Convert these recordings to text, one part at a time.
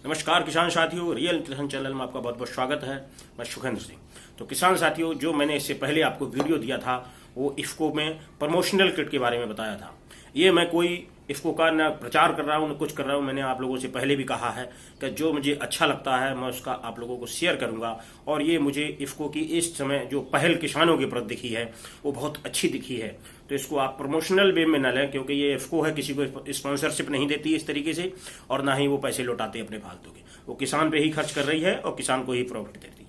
नमस्कार किसान साथियों, रियल किसान चैनल में आपका बहुत बहुत स्वागत है। मैं सुखेंद्र सिंह। तो किसान साथियों, जो मैंने इससे पहले आपको वीडियो दिया था वो इफ्को में प्रमोशनल किट के बारे में बताया था। ये मैं कोई इफ्को का ना प्रचार कर रहा हूँ, न कुछ कर रहा हूँ। मैंने आप लोगों से पहले भी कहा है कि जो मुझे अच्छा लगता है मैं उसका आप लोगों को शेयर करूंगा। और ये मुझे इफ्को की इस समय जो पहल किसानों के प्रति दिखी है वो बहुत अच्छी दिखी है। तो इसको आप प्रमोशनल वे में न लें, क्योंकि ये इफ्को है, किसी को स्पॉन्सरशिप नहीं देती इस तरीके से, और ना ही वो पैसे लौटाते अपने फालतू के। वो किसान पे ही खर्च कर रही है और किसान को ही प्रॉफिट देती है।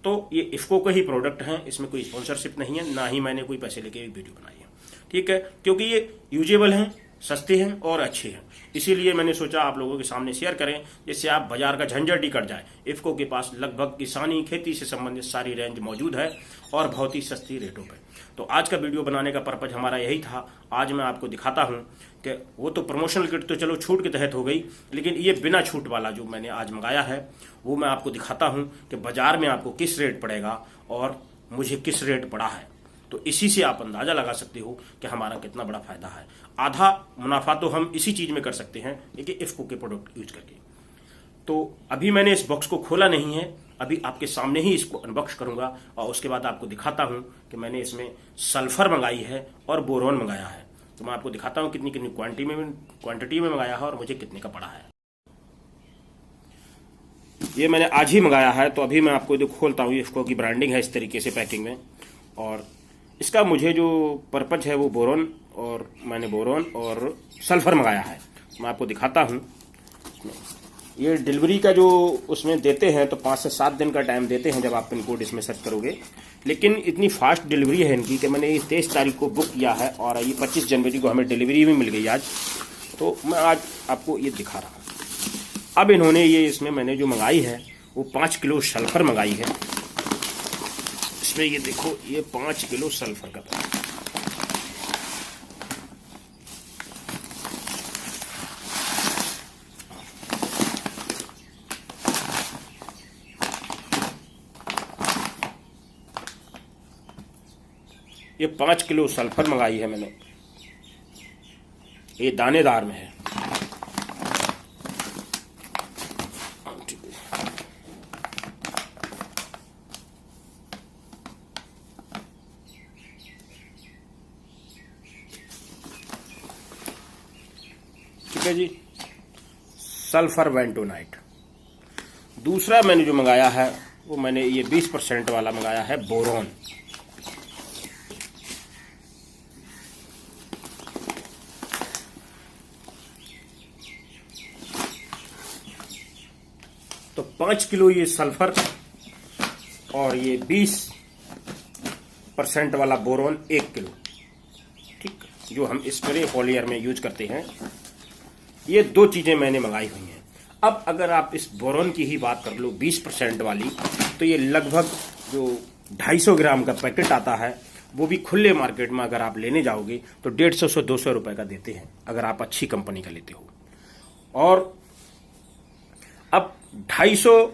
तो ये इफ्को का ही प्रोडक्ट है, इसमें कोई स्पॉन्सरशिप नहीं है, ना ही मैंने कोई पैसे लेके वीडियो बनाई है। ठीक है, क्योंकि ये यूजेबल हैं, सस्ते हैं और अच्छे हैं, इसीलिए मैंने सोचा आप लोगों के सामने शेयर करें, जिससे आप बाजार का झंझट ही कट जाए। इफ्को के पास लगभग किसानी खेती से संबंधित सारी रेंज मौजूद है और बहुत ही सस्ती रेटों पर। तो आज का वीडियो बनाने का पर्पज हमारा यही था। आज मैं आपको दिखाता हूं कि वो तो प्रमोशनल किट तो चलो छूट के तहत हो गई, लेकिन ये बिना छूट वाला जो मैंने आज मंगाया है वो मैं आपको दिखाता हूं कि बाजार में आपको किस रेट पड़ेगा और मुझे किस रेट पड़ा है। तो इसी से आप अंदाजा लगा सकते हो कि हमारा कितना बड़ा फायदा है। आधा मुनाफा तो हम इसी चीज में कर सकते हैं, देखिए इफ्को के प्रोडक्ट यूज करके। तो अभी मैंने इस बॉक्स को खोला नहीं है, अभी आपके सामने ही इसको अनबॉक्स करूंगा और उसके बाद आपको दिखाता हूं कि मैंने इसमें सल्फर मंगाई है और बोरोन मंगाया है। तो मैं आपको दिखाता हूं कितनी कितनी क्वांटिटी में मंगाया है और मुझे कितने का पड़ा है। ये मैंने आज ही मंगाया है, तो अभी मैं आपको जो खोलता हूँ, इफ्को की ब्रांडिंग है इस तरीके से पैकिंग में। और इसका मुझे जो पर्पज है वो बोरोन, और मैंने बोरोन और सल्फर मंगाया है। मैं आपको दिखाता हूँ। ये डिलीवरी का जो उसमें देते हैं तो 5 से 7 दिन का टाइम देते हैं जब आप पिन कोड इसमें सर्च करोगे, लेकिन इतनी फास्ट डिलीवरी है इनकी कि मैंने ये 23 तारीख को बुक किया है और ये 25 जनवरी को हमें डिलीवरी भी मिल गई आज। तो मैं आज आपको ये दिखा रहा हूँ। अब इन्होंने ये इसमें मैंने जो मंगाई है वो 5 किलो सल्फर मंगाई है। इसमें ये देखो, ये 5 किलो सल्फर का था। ये 5 किलो सल्फर मंगाई है मैंने, ये दानेदार में है। ठीक है जी, सल्फर वेंटोनाइट। दूसरा मैंने जो मंगाया है वो मैंने ये 20% वाला मंगाया है, बोरोन। तो 5 किलो ये सल्फर और ये 20% वाला बोरोन 1 किलो, ठीक, जो हम स्प्रे पॉलियर में यूज करते हैं। ये 2 चीजें मैंने मंगाई हुई हैं। अब अगर आप इस बोरोन की ही बात कर लो 20% वाली, तो ये लगभग जो 250 ग्राम का पैकेट आता है, वो भी खुले मार्केट में अगर आप लेने जाओगे तो 150 से 200 रुपए का देते हैं अगर आप अच्छी कंपनी का लेते हो। और अब 250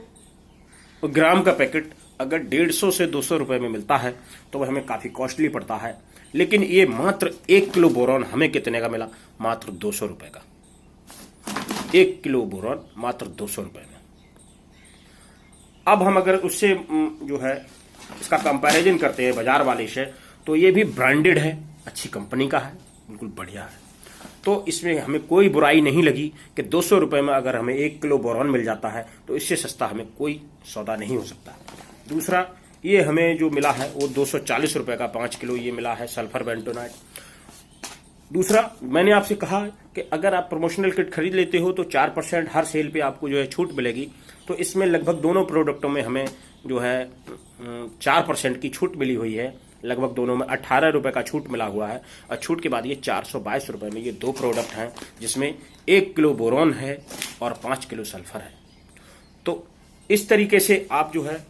ग्राम का पैकेट अगर 150 से 200 रुपए में मिलता है तो वह हमें काफी कॉस्टली पड़ता है, लेकिन ये मात्र 1 किलो बोरोन हमें कितने का मिला? मात्र 200 रुपए का। 1 किलो बोरोन मात्र 200 रुपए में। अब हम अगर उससे जो है इसका कंपैरिजन करते हैं बाजार वाले से, तो ये भी ब्रांडेड है, अच्छी कंपनी का है, बिल्कुल बढ़िया है। तो इसमें हमें कोई बुराई नहीं लगी कि 200 रुपए में अगर हमें 1 किलो बोरोन मिल जाता है तो इससे सस्ता हमें कोई सौदा नहीं हो सकता। दूसरा, ये हमें जो मिला है वो 240 रुपए का 5 किलो ये मिला है सल्फर बेंटोनाइट। दूसरा, मैंने आपसे कहा कि अगर आप प्रमोशनल किट खरीद लेते हो तो 4% हर सेल पे आपको जो है छूट मिलेगी। तो इसमें लगभग दोनों प्रोडक्टों में हमें जो है 4% की छूट मिली हुई है। लगभग दोनों में 18 रुपए का छूट मिला हुआ है, और छूट के बाद ये 422 रुपए में ये 2 प्रोडक्ट हैं, जिसमें 1 किलो बोरोन है और 5 किलो सल्फर है। तो इस तरीके से आप जो है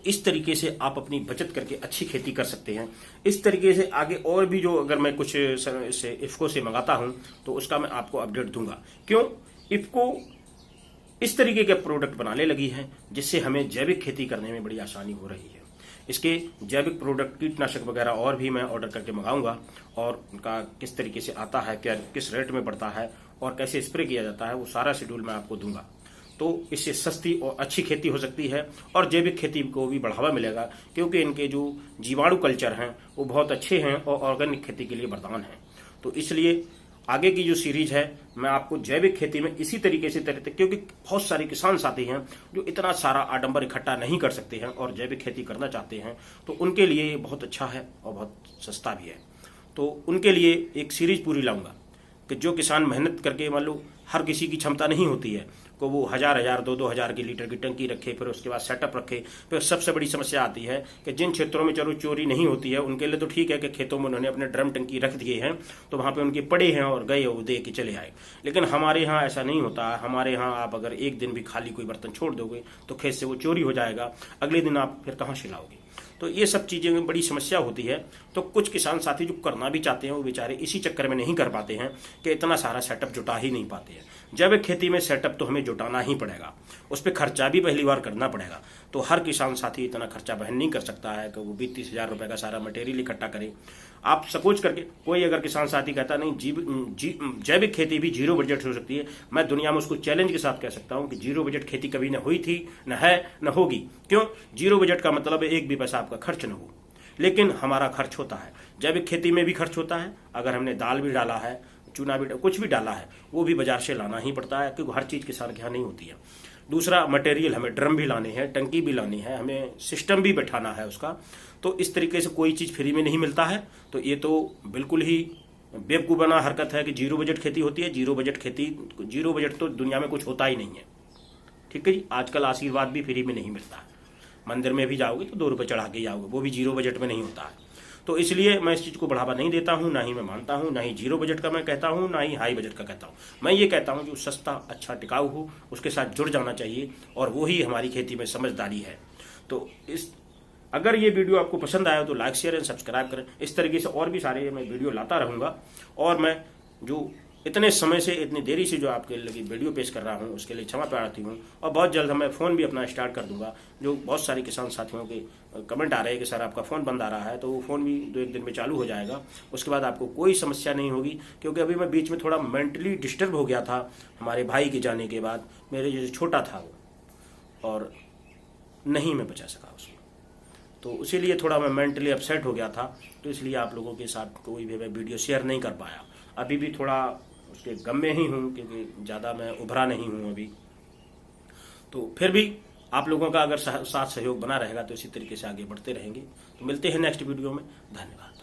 इस तरीके से आप अपनी बचत करके अच्छी खेती कर सकते हैं। इस तरीके से आगे और भी जो अगर मैं कुछ से इफ्को से मंगाता हूं तो उसका मैं आपको अपडेट दूंगा। क्यों? इफ्को इस तरीके के प्रोडक्ट बनाने लगी है जिससे हमें जैविक खेती करने में बड़ी आसानी हो रही है। इसके जैविक प्रोडक्ट, कीटनाशक वगैरह और भी मैं ऑर्डर करके मंगाऊंगा, और उनका किस तरीके से आता है, क्या किस रेट में पड़ता है, और कैसे स्प्रे किया जाता है, वो सारा शेड्यूल मैं आपको दूंगा। तो इससे सस्ती और अच्छी खेती हो सकती है और जैविक खेती को भी बढ़ावा मिलेगा, क्योंकि इनके जो जीवाणु कल्चर हैं वो बहुत अच्छे हैं और ऑर्गेनिक खेती के लिए वरदान हैं। तो इसलिए आगे की जो सीरीज है मैं आपको जैविक खेती में इसी तरीके से क्योंकि बहुत सारे किसान साथी हैं जो इतना सारा आडंबर इकट्ठा नहीं कर सकते हैं और जैविक खेती करना चाहते हैं, तो उनके लिए ये बहुत अच्छा है और बहुत सस्ता भी है। तो उनके लिए एक सीरीज पूरी लाऊंगा कि जो किसान मेहनत करके, मान लो हर किसी की क्षमता नहीं होती है को वो 1000 दो हजार की लीटर की टंकी रखे, फिर उसके बाद सेटअप रखे। फिर सबसे बड़ी समस्या आती है कि जिन क्षेत्रों में चलो चोरी नहीं होती है उनके लिए तो ठीक है कि खेतों में उन्होंने अपने ड्रम टंकी रख दिए हैं, तो वहां पे उनके पड़े हैं और गए वो दे के चले आए। लेकिन हमारे यहाँ ऐसा नहीं होता। हमारे यहाँ आप अगर एक दिन भी खाली कोई बर्तन छोड़ दोगे तो खेत से वो चोरी हो जाएगा, अगले दिन आप फिर कहाँ से लाओगे। तो ये सब चीजें में बड़ी समस्या होती है। तो कुछ किसान साथी जो करना भी चाहते हैं वो बेचारे इसी चक्कर में नहीं कर पाते हैं कि इतना सारा सेटअप जुटा ही नहीं पाते हैं। जैविक खेती में सेटअप तो हमें जुटाना ही पड़ेगा, उस पर खर्चा भी पहली बार करना पड़ेगा। तो हर किसान साथी इतना खर्चा वहन नहीं कर सकता है कि वो 20-30 हजार रुपए का सारा मटेरियल इकट्ठा करे। आप सपोज करके कोई अगर किसान साथी कहता नहीं जैविक खेती भी जीरो बजट हो सकती है, मैं दुनिया में उसको चैलेंज के साथ कह सकता हूं कि जीरो बजट खेती कभी न हुई थी, न है, न होगी। क्यों? जीरो बजट का मतलब है एक भी पैसा आपका खर्च न हो। लेकिन हमारा खर्च होता है, जैविक खेती में भी खर्च होता है। अगर हमने दाल भी डाला है, चूना भी, कुछ भी डाला है, वो भी बाजार से लाना ही पड़ता है, क्योंकि हर चीज किसान के यहाँ नहीं होती है। दूसरा, मटेरियल हमें ड्रम भी लाने हैं, टंकी भी लानी है, हमें सिस्टम भी बैठाना है उसका। तो इस तरीके से कोई चीज फ्री में नहीं मिलता है। तो ये तो बिल्कुल ही बेवकूफाना हरकत है कि जीरो बजट खेती होती है। जीरो बजट तो दुनिया में कुछ होता ही नहीं है। ठीक है जी। आजकल आशीर्वाद भी फ्री में नहीं मिलता है, मंदिर में भी जाओगे तो 2 रुपए चढ़ा के जाओगे, वो भी जीरो बजट में नहीं होता है। तो इसलिए मैं इस चीज को बढ़ावा नहीं देता हूं, ना ही मैं मानता हूं, ना ही जीरो बजट का मैं कहता हूं, ना ही हाई बजट का कहता हूं। मैं ये कहता हूं जो सस्ता, अच्छा, टिकाऊ हो, उसके साथ जुड़ जाना चाहिए, और वो ही हमारी खेती में समझदारी है। तो अगर ये वीडियो आपको पसंद आया तो लाइक, शेयर एंड सब्सक्राइब करें। इस तरीके से और भी सारे मैं वीडियो लाता रहूंगा, और मैं जो इतने समय से, इतनी देरी से जो आपके लिए वीडियो पेश कर रहा हूं उसके लिए क्षमा प्रार्थी हूं। और बहुत जल्द मैं फ़ोन भी अपना स्टार्ट कर दूंगा। जो बहुत सारे किसान साथियों के कमेंट आ रहे हैं कि सर आपका फ़ोन बंद आ रहा है, तो वो फ़ोन भी 2-1 दिन में चालू हो जाएगा। उसके बाद आपको कोई समस्या नहीं होगी, क्योंकि अभी मैं बीच में थोड़ा मेंटली डिस्टर्ब हो गया था हमारे भाई के जाने के बाद। मेरे जो छोटा था वो, और नहीं मैं बचा सका उसको, तो इसीलिए थोड़ा मैं मेंटली अपसेट हो गया था। तो इसलिए आप लोगों के साथ कोई भी मैं वीडियो शेयर नहीं कर पाया। अभी भी थोड़ा उसके गम में ही हूँ, क्योंकि ज़्यादा मैं उभरा नहीं हूँ अभी। तो फिर भी आप लोगों का अगर साथ सहयोग बना रहेगा तो इसी तरीके से आगे बढ़ते रहेंगे। तो मिलते हैं नेक्स्ट वीडियो में। धन्यवाद।